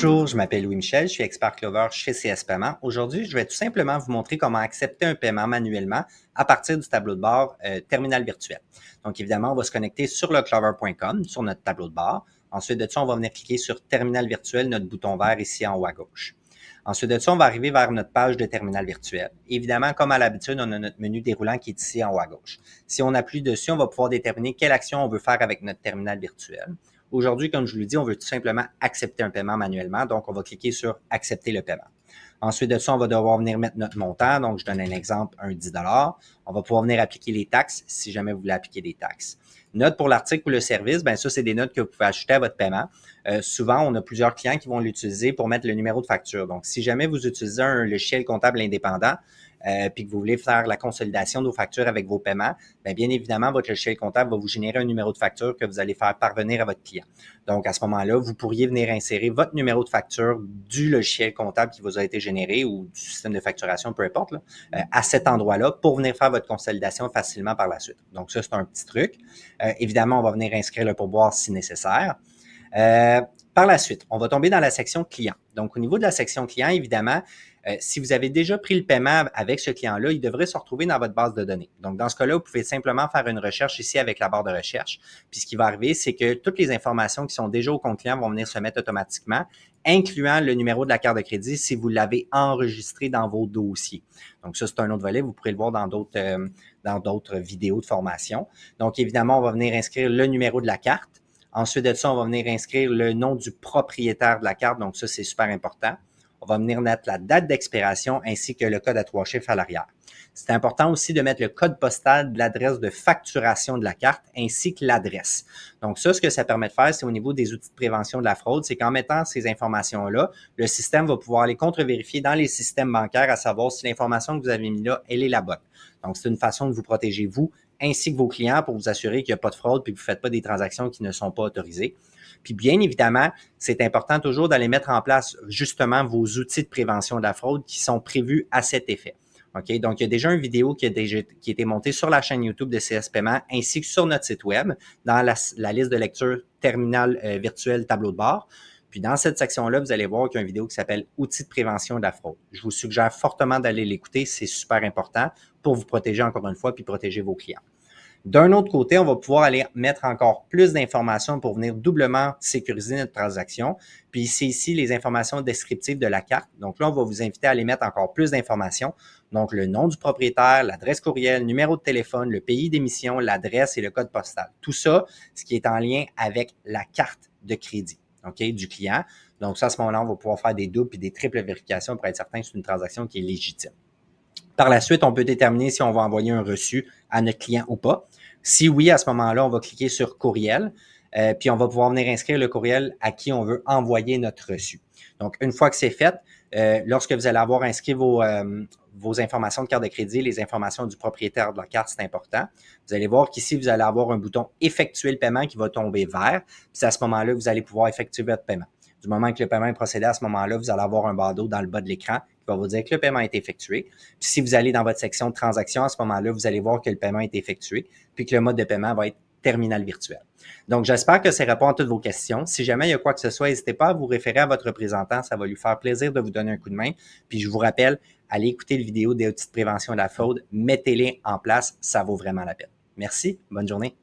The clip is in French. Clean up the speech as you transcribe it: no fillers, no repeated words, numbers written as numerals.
Bonjour, je m'appelle Louis-Michel, je suis expert Clover chez CS Paiement. Aujourd'hui, je vais tout simplement vous montrer comment accepter un paiement manuellement à partir du tableau de bord terminal virtuel. Donc, évidemment, on va se connecter sur le clover.com, sur notre tableau de bord. Ensuite de ça, on va venir cliquer sur Terminal virtuel, notre bouton vert ici en haut à gauche. Ensuite de ça, on va arriver vers notre page de terminal virtuel. Évidemment, comme à l'habitude, on a notre menu déroulant qui est ici en haut à gauche. Si on appuie dessus, on va pouvoir déterminer quelle action on veut faire avec notre terminal virtuel. Aujourd'hui, comme je vous l'ai dit, on veut tout simplement accepter un paiement manuellement. Donc, on va cliquer sur « Accepter le paiement ». Ensuite de ça, on va devoir venir mettre notre montant. Donc, je donne un exemple, un 10 $. On va pouvoir venir appliquer les taxes si jamais vous voulez appliquer des taxes. Notes pour l'article ou le service, bien ça, c'est des notes que vous pouvez ajouter à votre paiement. Souvent, on a plusieurs clients qui vont l'utiliser pour mettre le numéro de facture. Donc, si jamais vous utilisez un logiciel comptable indépendant, puis que vous voulez faire la consolidation de vos factures avec vos paiements, bien évidemment, votre logiciel comptable va vous générer un numéro de facture que vous allez faire parvenir à votre client. Donc, à ce moment-là, vous pourriez venir insérer votre numéro de facture du logiciel comptable qui vous a été généré ou du système de facturation, peu importe, là, à cet endroit-là pour venir faire votre consolidation facilement par la suite. Donc, ça, c'est un petit truc. Évidemment, on va venir inscrire le pourboire si nécessaire. Par la suite, on va tomber dans la section client. Donc, au niveau de la section client, évidemment, si vous avez déjà pris le paiement avec ce client-là, il devrait se retrouver dans votre base de données. Donc, dans ce cas-là, vous pouvez simplement faire une recherche ici avec la barre de recherche. Puis, ce qui va arriver, c'est que toutes les informations qui sont déjà au compte client vont venir se mettre automatiquement, incluant le numéro de la carte de crédit si vous l'avez enregistré dans vos dossiers. Donc, ça, c'est un autre volet. Vous pourrez le voir dans d'autres vidéos de formation. Donc, évidemment, on va venir inscrire le numéro de la carte. Ensuite de ça, on va venir inscrire le nom du propriétaire de la carte. Donc, ça, c'est super important. On va venir mettre la date d'expiration ainsi que le code à 3 chiffres à l'arrière. C'est important aussi de mettre le code postal de l'adresse de facturation de la carte ainsi que l'adresse. Donc, ça, ce que ça permet de faire, c'est au niveau des outils de prévention de la fraude, c'est qu'en mettant ces informations-là, le système va pouvoir les contre-vérifier dans les systèmes bancaires à savoir si l'information que vous avez mis là, elle est la bonne. Donc, c'est une façon de vous protéger, vous, ainsi que vos clients pour vous assurer qu'il n'y a pas de fraude et que vous ne faites pas des transactions qui ne sont pas autorisées. Puis bien évidemment, c'est important toujours d'aller mettre en place justement vos outils de prévention de la fraude qui sont prévus à cet effet. OK? Donc, il y a déjà une vidéo qui a été montée sur la chaîne YouTube de CS Paiement ainsi que sur notre site web dans la liste de lecture terminal virtuel tableau de bord. Puis dans cette section-là, vous allez voir qu'il y a une vidéo qui s'appelle « Outils de prévention de la fraude ». Je vous suggère fortement d'aller l'écouter, c'est super important pour vous protéger encore une fois puis protéger vos clients. D'un autre côté, on va pouvoir aller mettre encore plus d'informations pour venir doublement sécuriser notre transaction. Puis c'est ici les informations descriptives de la carte. Donc là, on va vous inviter à aller mettre encore plus d'informations. Donc le nom du propriétaire, l'adresse courriel, numéro de téléphone, le pays d'émission, l'adresse et le code postal. Tout ça, ce qui est en lien avec la carte de crédit, OK, du client. Donc ça, à ce moment-là, on va pouvoir faire des doubles et des triples vérifications pour être certain que c'est une transaction qui est légitime. Par la suite, on peut déterminer si on va envoyer un reçu à notre client ou pas. Si oui, à ce moment-là, on va cliquer sur courriel, puis on va pouvoir venir inscrire le courriel à qui on veut envoyer notre reçu. Donc, une fois que c'est fait, lorsque vous allez avoir inscrit vos informations de carte de crédit, les informations du propriétaire de la carte, c'est important. Vous allez voir qu'ici, vous allez avoir un bouton « Effectuer le paiement » qui va tomber vert. Puis c'est à ce moment-là que vous allez pouvoir effectuer votre paiement. Du moment que le paiement est procédé, à ce moment-là, vous allez avoir un bandeau dans le bas de l'écran qui va vous dire que le paiement est effectué. Puis si vous allez dans votre section de transactions, à ce moment-là, vous allez voir que le paiement est effectué, puis que le mode de paiement va être terminal virtuel. Donc, j'espère que ça répond à toutes vos questions. Si jamais il y a quoi que ce soit, n'hésitez pas à vous référer à votre représentant. Ça va lui faire plaisir de vous donner un coup de main. Puis je vous rappelle, allez écouter le vidéo des outils de prévention de la fraude. Mettez-les en place. Ça vaut vraiment la peine. Merci. Bonne journée.